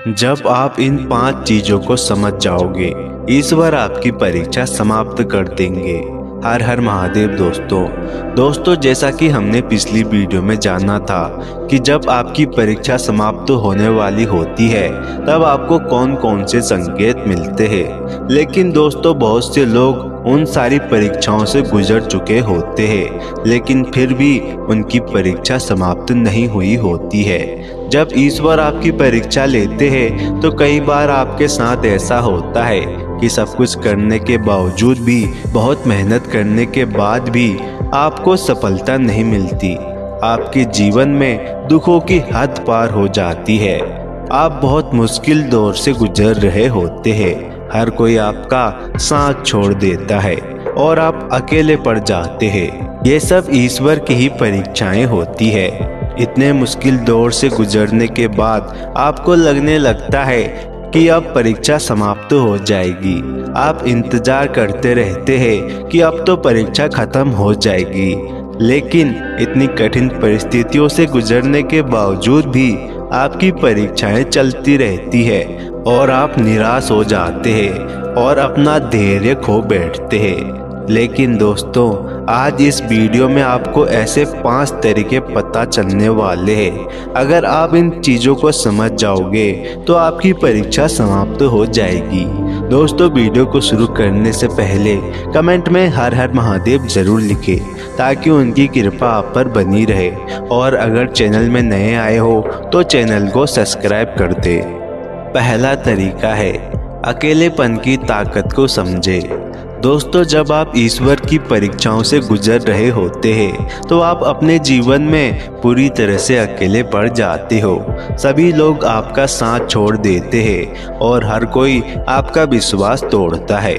जब आप इन 5 चीजों को समझ जाओगे, ईश्वर आपकी परीक्षा समाप्त कर देंगे। हर हर महादेव दोस्तों, जैसा कि हमने पिछली वीडियो में जाना था कि जब आपकी परीक्षा समाप्त होने वाली होती है तब आपको कौन कौन से संकेत मिलते हैं। लेकिन दोस्तों, बहुत से लोग उन सारी परीक्षाओं से गुजर चुके होते हैं, लेकिन फिर भी उनकी परीक्षा समाप्त नहीं हुई होती है। जब ईश्वर आपकी परीक्षा लेते हैं तो कई बार आपके साथ ऐसा होता है कि सब कुछ करने के बावजूद भी, बहुत मेहनत करने के बाद भी आपको सफलता नहीं मिलती। आपके जीवन में दुखों की हद पार हो जाती है। आप बहुत मुश्किल दौर से गुजर रहे होते हैं। हर कोई आपका साथ छोड़ देता है और आप अकेले पड़ जाते हैं। ये सब ईश्वर की ही परीक्षाएं होती है। इतने मुश्किल दौर से गुजरने के बाद आपको लगने लगता है कि अब परीक्षा समाप्त हो जाएगी। आप इंतजार करते रहते हैं कि अब तो परीक्षा खत्म हो जाएगी, लेकिन इतनी कठिन परिस्थितियों से गुजरने के बावजूद भी आपकी परीक्षाएं चलती रहती है और आप निराश हो जाते हैं और अपना धैर्य खो बैठते हैं। लेकिन दोस्तों, आज इस वीडियो में आपको ऐसे 5 तरीके पता चलने वाले हैं। अगर आप इन चीज़ों को समझ जाओगे तो आपकी परीक्षा समाप्त हो जाएगी। दोस्तों, वीडियो को शुरू करने से पहले कमेंट में हर हर महादेव जरूर लिखें ताकि उनकी कृपा आप पर बनी रहे। और अगर चैनल में नए आए हो तो चैनल को सब्सक्राइब कर दे। पहला तरीका है अकेलेपन की ताकत को समझे। दोस्तों, जब आप ईश्वर की परीक्षाओं से गुजर रहे होते हैं तो आप अपने जीवन में पूरी तरह से अकेले पड़ जाते हो। सभी लोग आपका साथ छोड़ देते हैं और हर कोई आपका विश्वास तोड़ता है।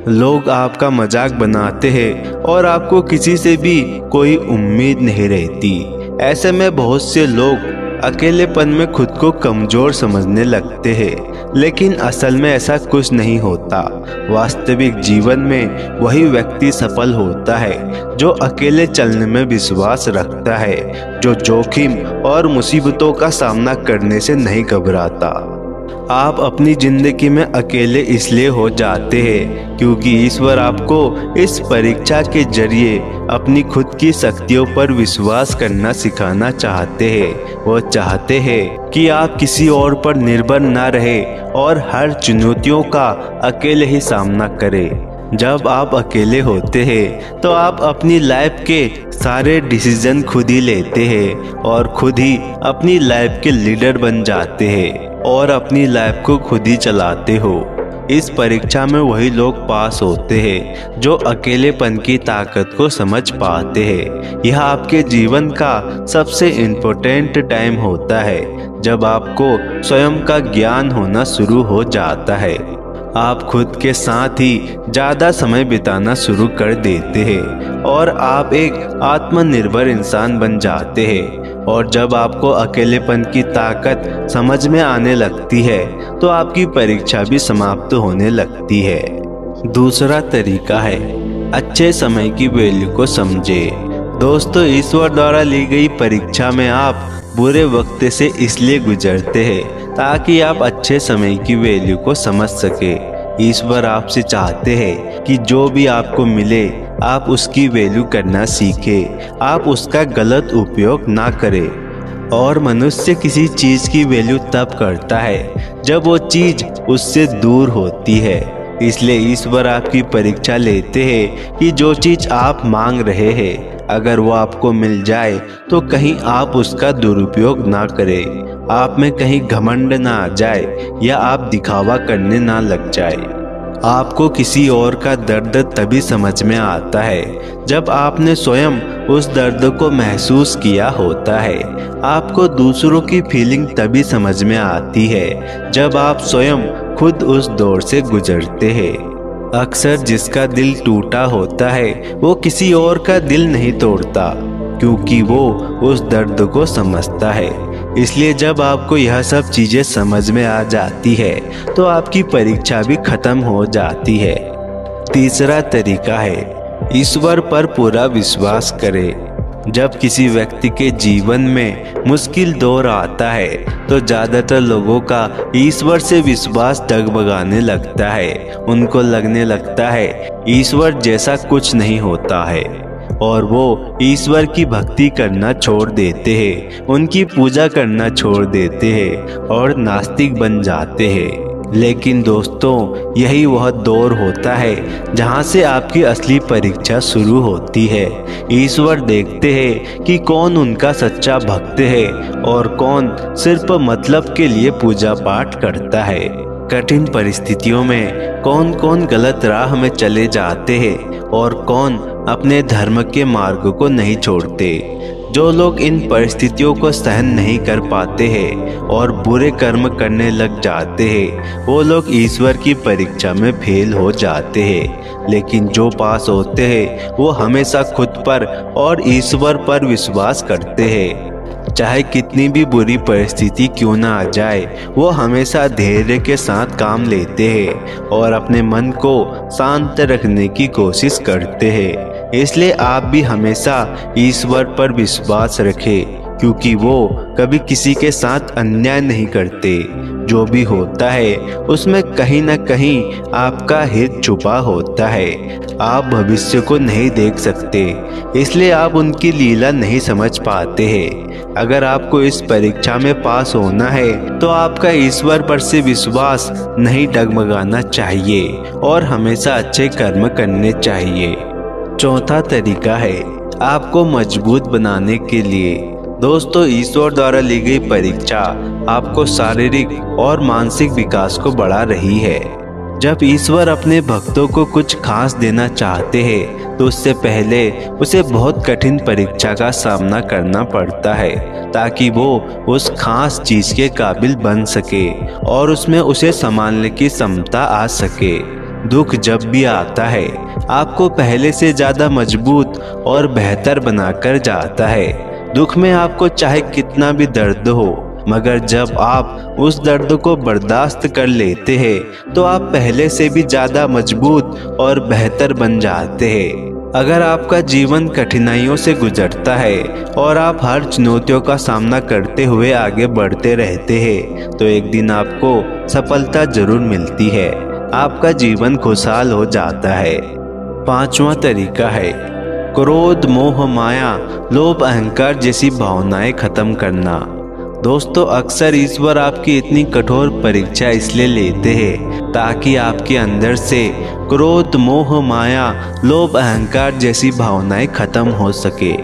लोग आपका मजाक बनाते हैं और आपको किसी से भी कोई उम्मीद नहीं रहती। ऐसे में बहुत से लोग अकेलेपन में खुद को कमजोर समझने लगते हैं, लेकिन असल में ऐसा कुछ नहीं होता। वास्तविक जीवन में वही व्यक्ति सफल होता है जो अकेले चलने में विश्वास रखता है, जो जोखिम और मुसीबतों का सामना करने से नहीं घबराता। आप अपनी जिंदगी में अकेले इसलिए हो जाते हैं क्योंकि ईश्वर आपको इस परीक्षा के जरिए अपनी खुद की शक्तियों पर विश्वास करना सिखाना चाहते हैं। वो चाहते हैं कि आप किसी और पर निर्भर न रहे और हर चुनौतियों का अकेले ही सामना करें। जब आप अकेले होते हैं तो आप अपनी लाइफ के सारे डिसीजन खुद ही लेते हैं और खुद ही अपनी लाइफ के लीडर बन जाते हैं और अपनी लाइफ को खुद ही चलाते हो। इस परीक्षा में वही लोग पास होते हैं जो अकेलेपन की ताकत को समझ पाते हैं। यह आपके जीवन का सबसे इम्पोर्टेंट टाइम होता है जब आपको स्वयं का ज्ञान होना शुरू हो जाता है। आप खुद के साथ ही ज़्यादा समय बिताना शुरू कर देते हैं और आप एक आत्मनिर्भर इंसान बन जाते हैं। और जब आपको अकेलेपन की ताकत समझ में आने लगती है तो आपकी परीक्षा भी समाप्त होने लगती है। दूसरा तरीका है अच्छे समय की वैल्यू को समझे। दोस्तों, ईश्वर द्वारा ली गई परीक्षा में आप बुरे वक्त से इसलिए गुजरते हैं ताकि आप अच्छे समय की वैल्यू को समझ सके। ईश्वर आपसे चाहते हैं कि जो भी आपको मिले आप उसकी वैल्यू करना सीखें, आप उसका गलत उपयोग ना करें। और मनुष्य किसी चीज़ की वैल्यू तब करता है जब वो चीज़ उससे दूर होती है। इसलिए ईश्वर आपकी परीक्षा लेते हैं कि जो चीज़ आप मांग रहे हैं अगर वो आपको मिल जाए तो कहीं आप उसका दुरुपयोग ना करें, आप में कहीं घमंड ना आ जाए या आप दिखावा करने ना लग जाए। आपको किसी और का दर्द तभी समझ में आता है जब आपने स्वयं उस दर्द को महसूस किया होता है। आपको दूसरों की फीलिंग तभी समझ में आती है जब आप स्वयं खुद उस दौर से गुजरते हैं। अक्सर जिसका दिल टूटा होता है वो किसी और का दिल नहीं तोड़ता क्योंकि वो उस दर्द को समझता है। इसलिए जब आपको यह सब चीज़ें समझ में आ जाती है तो आपकी परीक्षा भी खत्म हो जाती है। तीसरा तरीका है ईश्वर पर पूरा विश्वास करें। जब किसी व्यक्ति के जीवन में मुश्किल दौर आता है तो ज़्यादातर लोगों का ईश्वर से विश्वास डगमगाने लगता है। उनको लगने लगता है ईश्वर जैसा कुछ नहीं होता है और वो ईश्वर की भक्ति करना छोड़ देते हैं, उनकी पूजा करना छोड़ देते हैं और नास्तिक बन जाते हैं। लेकिन दोस्तों, यही वह दौर होता है जहां से आपकी असली परीक्षा शुरू होती है। ईश्वर देखते हैं कि कौन उनका सच्चा भक्त है और कौन सिर्फ मतलब के लिए पूजा पाठ करता है। कठिन परिस्थितियों में कौन कौन गलत राह में चले जाते हैं और कौन अपने धर्म के मार्ग को नहीं छोड़ते। जो लोग इन परिस्थितियों को सहन नहीं कर पाते हैं और बुरे कर्म करने लग जाते हैं, वो लोग ईश्वर की परीक्षा में फेल हो जाते हैं। लेकिन जो पास होते हैं वो हमेशा खुद पर और ईश्वर पर विश्वास करते हैं। चाहे कितनी भी बुरी परिस्थिति क्यों ना आ जाए, वो हमेशा धैर्य के साथ काम लेते हैं और अपने मन को शांत रखने की कोशिश करते हैं। इसलिए आप भी हमेशा ईश्वर पर विश्वास रखें, क्योंकि वो कभी किसी के साथ अन्याय नहीं करते। जो भी होता है उसमें कहीं ना कहीं आपका हित छुपा होता है। आप भविष्य को नहीं देख सकते, इसलिए आप उनकी लीला नहीं समझ पाते हैं। अगर आपको इस परीक्षा में पास होना है तो आपका ईश्वर पर से विश्वास नहीं डगमगाना चाहिए और हमेशा अच्छे कर्म करने चाहिए। चौथा तरीका है आपको मजबूत बनाने के लिए। दोस्तों, ईश्वर द्वारा ली गई परीक्षा आपको शारीरिक और मानसिक विकास को बढ़ा रही है। जब ईश्वर अपने भक्तों को कुछ खास देना चाहते हैं तो उससे पहले उसे बहुत कठिन परीक्षा का सामना करना पड़ता है, ताकि वो उस खास चीज के काबिल बन सके और उसमें उसे संभालने की क्षमता आ सके। दुख जब भी आता है आपको पहले से ज्यादा मजबूत और बेहतर बनाकर जाता है। दुख में आपको चाहे कितना भी दर्द हो, मगर जब आप उस दर्द को बर्दाश्त कर लेते हैं तो आप पहले से भी ज्यादा मजबूत और बेहतर बन जाते हैं। अगर आपका जीवन कठिनाइयों से गुजरता है और आप हर चुनौतियों का सामना करते हुए आगे बढ़ते रहते हैं तो एक दिन आपको सफलता जरूर मिलती है, आपका जीवन खुशहाल हो जाता है। पांचवा तरीका है क्रोध, मोह, माया, लोभ, अहंकार जैसी भावनाएं खत्म करना। दोस्तों, अक्सर ईश्वर आपकी इतनी कठोर परीक्षा इसलिए लेते हैं ताकि आपके अंदर से क्रोध, मोह, माया, लोभ, अहंकार जैसी भावनाएं खत्म हो सके।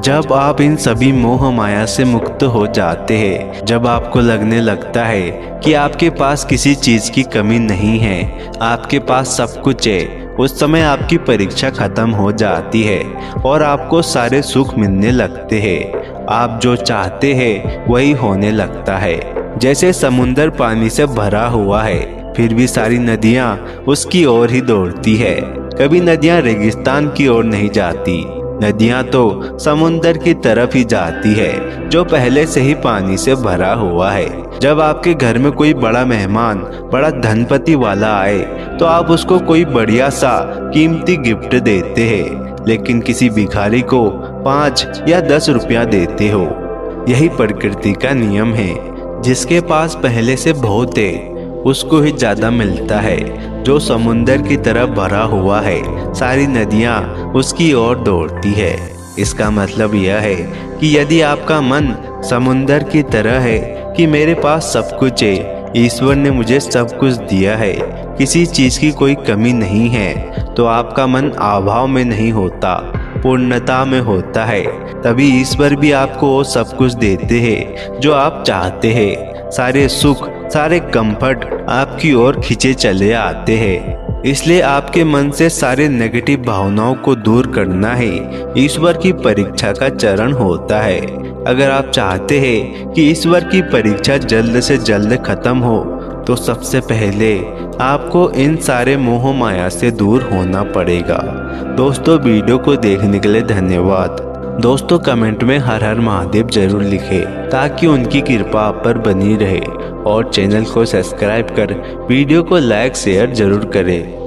जब आप इन सभी मोह माया से मुक्त हो जाते हैं, जब आपको लगने लगता है कि आपके पास किसी चीज की कमी नहीं है, आपके पास सब कुछ है, उस समय आपकी परीक्षा खत्म हो जाती है और आपको सारे सुख मिलने लगते हैं। आप जो चाहते हैं वही होने लगता है। जैसे समुंदर पानी से भरा हुआ है, फिर भी सारी नदियां उसकी ओर ही दौड़ती है। कभी नदियां रेगिस्तान की ओर नहीं जाती, नदियां तो समुंदर की तरफ ही जाती है जो पहले से ही पानी से भरा हुआ है। जब आपके घर में कोई बड़ा मेहमान, बड़ा धनपति वाला आए तो आप उसको कोई बढ़िया सा कीमती गिफ्ट देते हैं, लेकिन किसी भिखारी को 5 या 10 रुपया देते हो। यही प्रकृति का नियम है, जिसके पास पहले से बहुत है उसको ही ज्यादा मिलता है। जो समुंदर की तरफ भरा हुआ है, सारी नदियां उसकी ओर दौड़ती है। इसका मतलब यह है कि यदि आपका मन समुंदर की तरह है कि मेरे पास सब कुछ है, ईश्वर ने मुझे सब कुछ दिया है, किसी चीज की कोई कमी नहीं है, तो आपका मन अभाव में नहीं होता, पूर्णता में होता है। तभी ईश्वर भी आपको वो सब कुछ देते हैं जो आप चाहते हैं। सारे सुख, सारे कंफर्ट आपकी ओर खींचे चले आते हैं। इसलिए आपके मन से सारे नेगेटिव भावनाओं को दूर करना ही ईश्वर की परीक्षा का चरण होता है। अगर आप चाहते हैं कि ईश्वर की परीक्षा जल्द से जल्द खत्म हो तो सबसे पहले आपको इन सारे मोह माया से दूर होना पड़ेगा। दोस्तों, वीडियो को देखने के लिए धन्यवाद। दोस्तों, कमेंट में हर हर महादेव जरूर लिखें ताकि उनकी कृपा आप पर बनी रहे, और चैनल को सब्सक्राइब कर वीडियो को लाइक शेयर जरूर करें।